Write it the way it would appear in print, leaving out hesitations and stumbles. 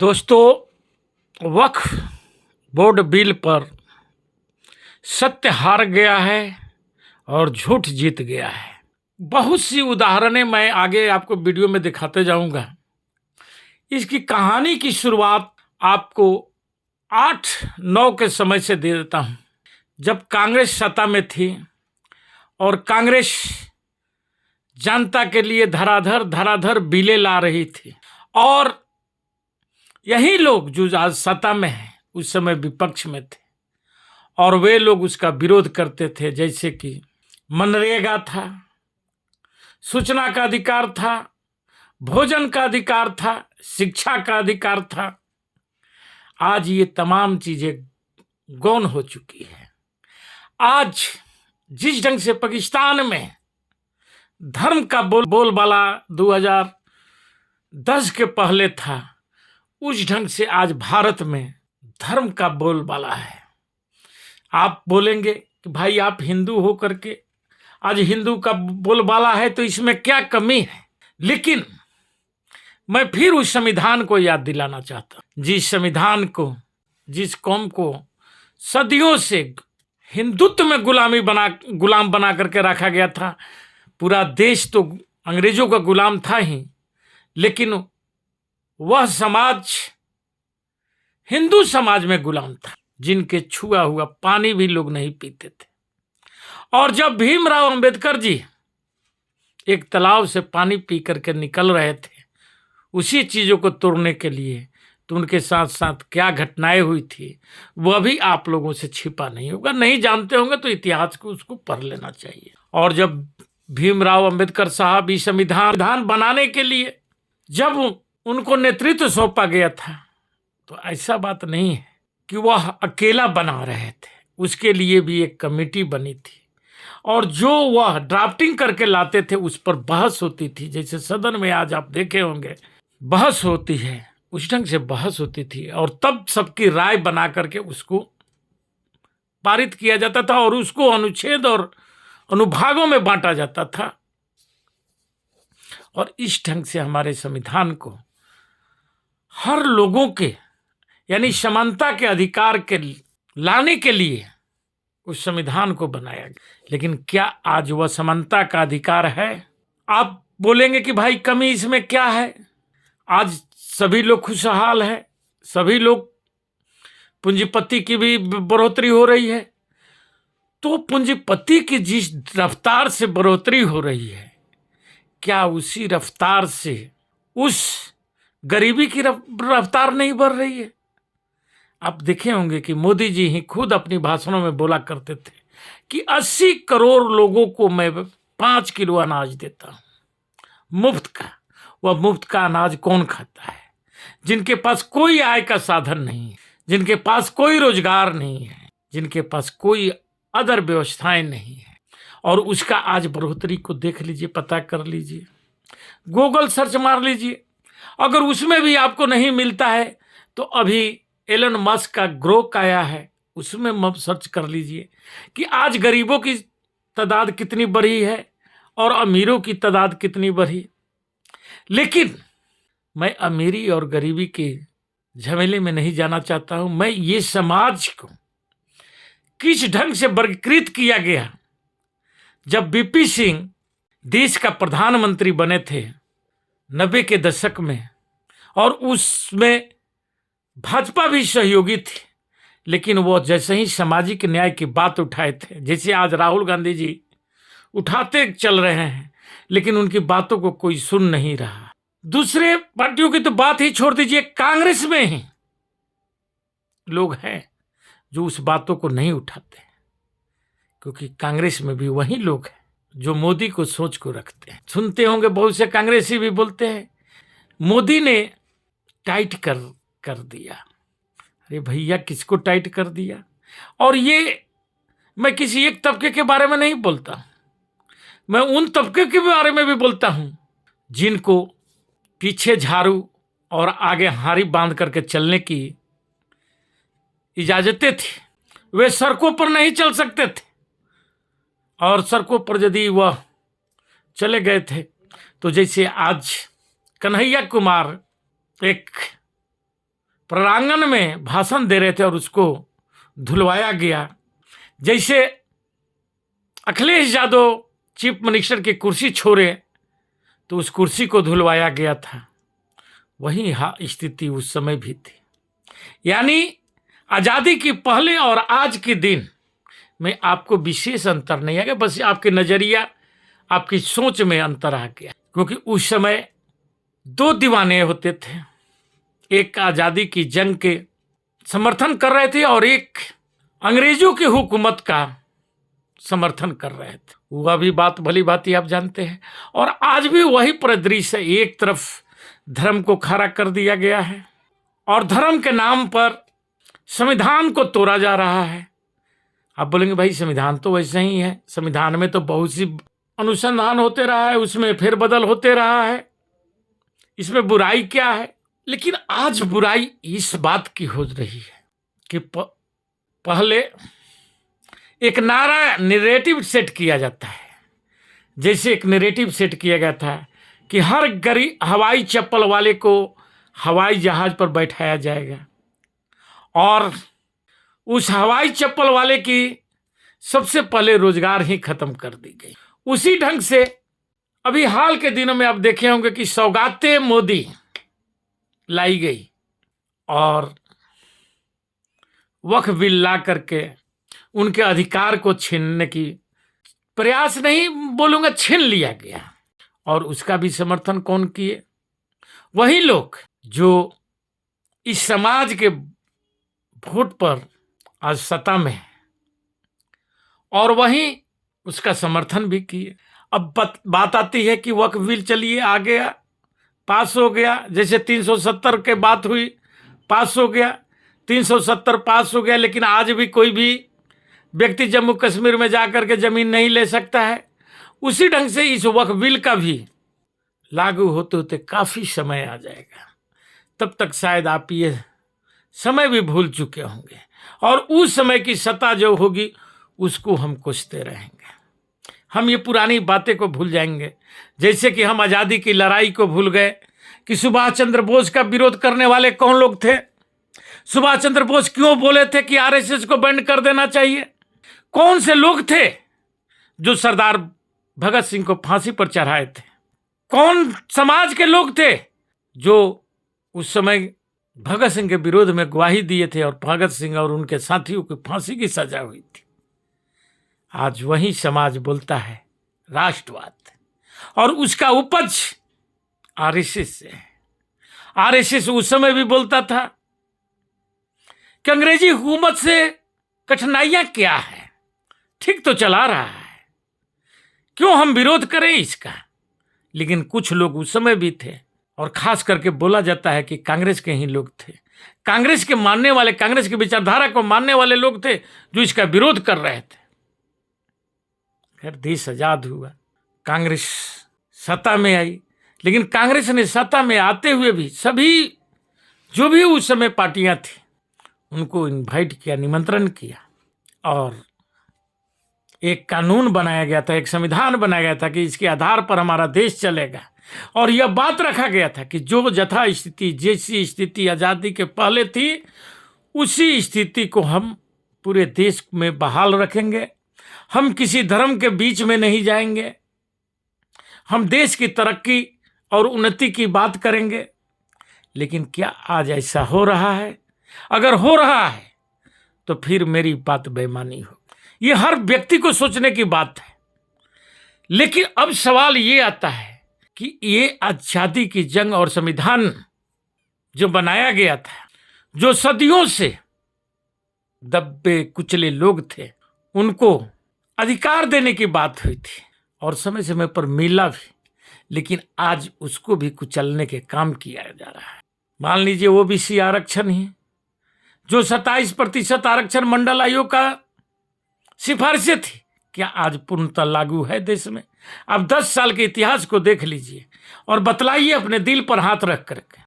दोस्तों, वक्फ board bill पर सत्य हार गया है और झूठ जीत गया है। बहुत सी उदाहरणें मैं आगे आपको वीडियो में दिखाते जाऊंगा। इसकी कहानी की शुरुआत आपको 8-9 के समय से दे देता हूं, जब कांग्रेस सत्ता में थी और कांग्रेस जनता के लिए धराधर बिलें ला रही थी और यही लोग जो आज सत्ता में हैं उस समय विपक्ष में थे और वे लोग उसका विरोध करते थे। जैसे कि मनरेगा था, सूचना का अधिकार था, भोजन का अधिकार था, शिक्षा का अधिकार था। आज ये तमाम चीजें गौण हो चुकी है। आज जिस ढंग से पाकिस्तान में धर्म का बोलबाला 2010 के पहले था, उस ढंग से आज भारत में धर्म का बोलबाला है। आप बोलेंगे कि भाई आप हिंदू हो करके आज हिंदू का बोलबाला है तो इसमें क्या कमी है, लेकिन मैं फिर उस संविधान को याद दिलाना चाहता हूं, जिस संविधान को, जिस कौम को सदियों से हिंदुत्व में गुलाम बना करके रखा गया था। पूरा देश तो अंग्रेजों का गुलाम था ही, लेकिन वह समाज हिंदू समाज में गुलाम था, जिनके छुआ हुआ पानी भी लोग नहीं पीते थे। और जब भीमराव अंबेडकर जी एक तालाब से पानी पी करके निकल रहे थे उसी चीजों को तोड़ने के लिए, तो उनके साथ साथ क्या घटनाएं हुई थी वह भी आप लोगों से छिपा नहीं होगा। नहीं जानते होंगे तो इतिहास को उसको पढ़ लेना चाहिए। और जब भीमराव अंबेडकर साहब इस संविधान बनाने के लिए जब उनको नेतृत्व सौंपा गया था, तो ऐसा बात नहीं है कि वह अकेला बना रहे थे। उसके लिए भी एक कमेटी बनी थी और जो वह ड्राफ्टिंग करके लाते थे उस पर बहस होती थी। जैसे सदन में आज आप देखे होंगे बहस होती है, उस ढंग से बहस होती थी और तब सबकी राय बना करके उसको पारित किया जाता था और उसको अनुच्छेद और अनुभागों में बांटा जाता था। और इस ढंग से हमारे संविधान को हर लोगों के यानी समानता के अधिकार के लाने के लिए उस संविधान को बनाया गया। लेकिन क्या आज वह समानता का अधिकार है? आप बोलेंगे कि भाई कमी इसमें क्या है? आज सभी लोग खुशहाल है, सभी लोग, पूंजीपति की भी बढ़ोतरी हो रही है। तो पूंजीपति की जिस रफ्तार से बढ़ोतरी हो रही है, क्या उसी रफ्तार से उस गरीबी की रफ्तार नहीं बढ़ रही है? आप देखे होंगे कि मोदी जी ही खुद अपनी भाषणों में बोला करते थे कि 80 करोड़ लोगों को मैं 5 किलो अनाज देता हूं मुफ्त का। वह मुफ्त का अनाज कौन खाता है? जिनके पास कोई आय का साधन नहीं है, जिनके पास कोई रोजगार नहीं है, जिनके पास कोई अदर व्यवस्थाएं नहीं है। और उसका आज बढ़ोतरी को देख लीजिए, पता कर लीजिए, गूगल सर्च मार लीजिए। अगर उसमें भी आपको नहीं मिलता है तो अभी एलन मस्क का ग्रोक आया है, उसमें मत सर्च कर लीजिए कि आज गरीबों की तादाद कितनी बढ़ी है और अमीरों की तादाद कितनी बढ़ी। लेकिन मैं अमीरी और गरीबी के झमेले में नहीं जाना चाहता हूं। मैं ये समाज को किस ढंग से वर्गीकृत किया गया। जब बीपी सिंह देश का प्रधानमंत्री बने थे 90 के दशक में, और उसमें भाजपा भी सहयोगी थी, लेकिन वो जैसे ही सामाजिक न्याय की बात उठाए थे, जैसे आज राहुल गांधी जी उठाते चल रहे हैं, लेकिन उनकी बातों को कोई सुन नहीं रहा। दूसरे पार्टियों की तो बात ही छोड़ दीजिए, कांग्रेस में ही लोग हैं जो उस बातों को नहीं उठाते, क्योंकि कांग्रेस में भी वही लोग हैं जो मोदी को सोच को रखते हैं। सुनते होंगे बहुत से कांग्रेसी भी बोलते हैं मोदी ने टाइट कर दिया। अरे भैया, किसको टाइट कर दिया? और ये मैं किसी एक तबके के बारे में नहीं बोलता, मैं उन तबके के बारे में भी बोलता हूं जिनको पीछे झाड़ू और आगे हारी बांध करके चलने की इजाजतें थी। वे सड़कों पर नहीं चल सकते थे, और सड़कों पर यदि वह चले गए थे तो जैसे आज कन्हैया कुमार एक प्रांगण में भाषण दे रहे थे और उसको धुलवाया गया। जैसे अखिलेश यादव चीफ मिनिस्टर की कुर्सी छोड़े तो उस कुर्सी को धुलवाया गया था, वही स्थिति उस समय भी थी। यानी आज़ादी की पहले और आज के दिन में आपको विशेष अंतर नहीं आ गया, बस आपके नजरिया, आपकी सोच में अंतर आ गया। क्योंकि उस समय दो दीवाने होते थे, एक आज़ादी की जंग के समर्थन कर रहे थे और एक अंग्रेजों की हुकूमत का समर्थन कर रहे थे। वह भी बात भली भांति आप जानते हैं। और आज भी वही परिदृश्य है। एक तरफ धर्म को खड़ा कर दिया गया है और धर्म के नाम पर संविधान को तोड़ा जा रहा है। आप बोलेंगे भाई संविधान तो वैसे ही है, संविधान में तो बहुत सी अनुसंधान होते रहा है, उसमें फेरबदल होते रहा है, इसमें बुराई क्या है? लेकिन आज बुराई इस बात की हो रही है कि पहले एक नारा नैरेटिव सेट किया जाता है। जैसे एक नैरेटिव सेट किया गया था कि हर गरीब हवाई चप्पल वाले को हवाई जहाज पर बैठाया जाएगा और उस हवाई चप्पल वाले की सबसे पहले रोजगार ही खत्म कर दी गई। उसी ढंग से अभी हाल के दिनों में आप देखे होंगे कि सौगातें मोदी लाई गई और वक्फ बिल ला करके उनके अधिकार को छीनने की प्रयास नहीं बोलूंगा, छीन लिया गया। और उसका भी समर्थन कौन किए? वही लोग जो इस समाज के वोट पर आज सत्ता में है और वहीं उसका समर्थन भी किए। अब बात आती है कि वक्फ बिल चलिए आ गया, पास हो गया, जैसे 370 के बात हुई, पास हो गया, 370 पास हो गया। लेकिन आज भी कोई भी व्यक्ति जम्मू कश्मीर में जाकर के जमीन नहीं ले सकता है। उसी ढंग से इस वक्फ बिल का भी लागू होते होते काफी समय आ जाएगा। तब तक शायद आप ये समय भी भूल चुके होंगे और उस समय की सत्ता जो होगी उसको हम कोसते रहेंगे। हम ये पुरानी बातें को भूल जाएंगे। जैसे कि हम आज़ादी की लड़ाई को भूल गए कि सुभाष चंद्र बोस का विरोध करने वाले कौन लोग थे। सुभाष चंद्र बोस क्यों बोले थे कि आरएसएस को बैंड कर देना चाहिए? कौन से लोग थे जो सरदार भगत सिंह को फांसी पर चढ़ाए थे? कौन समाज के लोग थे जो उस समय भगत सिंह के विरोध में गवाही दिए थे और भगत सिंह और उनके साथियों को फांसी की सजा हुई थी? आज वही समाज बोलता है राष्ट्रवाद और उसका उपज आरएसएस से है। आरएसएस उस समय भी बोलता था कि अंग्रेजी हुकूमत से कठिनाइयां क्या है, ठीक तो चला रहा है, क्यों हम विरोध करें इसका? लेकिन कुछ लोग उस समय भी थे और खास करके बोला जाता है कि कांग्रेस के ही लोग थे, कांग्रेस के मानने वाले, कांग्रेस की विचारधारा को मानने वाले लोग थे जो इसका विरोध कर रहे थे। खैर देश आजाद हुआ, कांग्रेस सत्ता में आई, लेकिन कांग्रेस ने सत्ता में आते हुए भी सभी जो भी उस समय पार्टियां थी उनको इनवाइट किया, निमंत्रण किया और एक कानून बनाया गया था, एक संविधान बनाया गया था कि इसके आधार पर हमारा देश चलेगा। और यह बात रखा गया था कि जो यथा स्थिति, जैसी स्थिति आज़ादी के पहले थी उसी स्थिति को हम पूरे देश में बहाल रखेंगे। हम किसी धर्म के बीच में नहीं जाएंगे, हम देश की तरक्की और उन्नति की बात करेंगे। लेकिन क्या आज ऐसा हो रहा है? अगर हो रहा है तो फिर मेरी बात बेईमानी हो। ये हर व्यक्ति को सोचने की बात है। लेकिन अब सवाल ये आता है कि ये आजादी की जंग और संविधान जो बनाया गया था, जो सदियों से दबे कुचले लोग थे, उनको अधिकार देने की बात हुई थी और समय समय पर मिला भी, लेकिन आज उसको भी कुचलने के काम किया जा रहा है। मान लीजिए ओबीसी आरक्षण ही, जो 27% आरक्षण मंडल आयोग का सिफारिशें थी, क्या आज पूर्णतः लागू है देश में? अब 10 साल के इतिहास को देख लीजिए और बतलाइए अपने दिल पर हाथ रख करके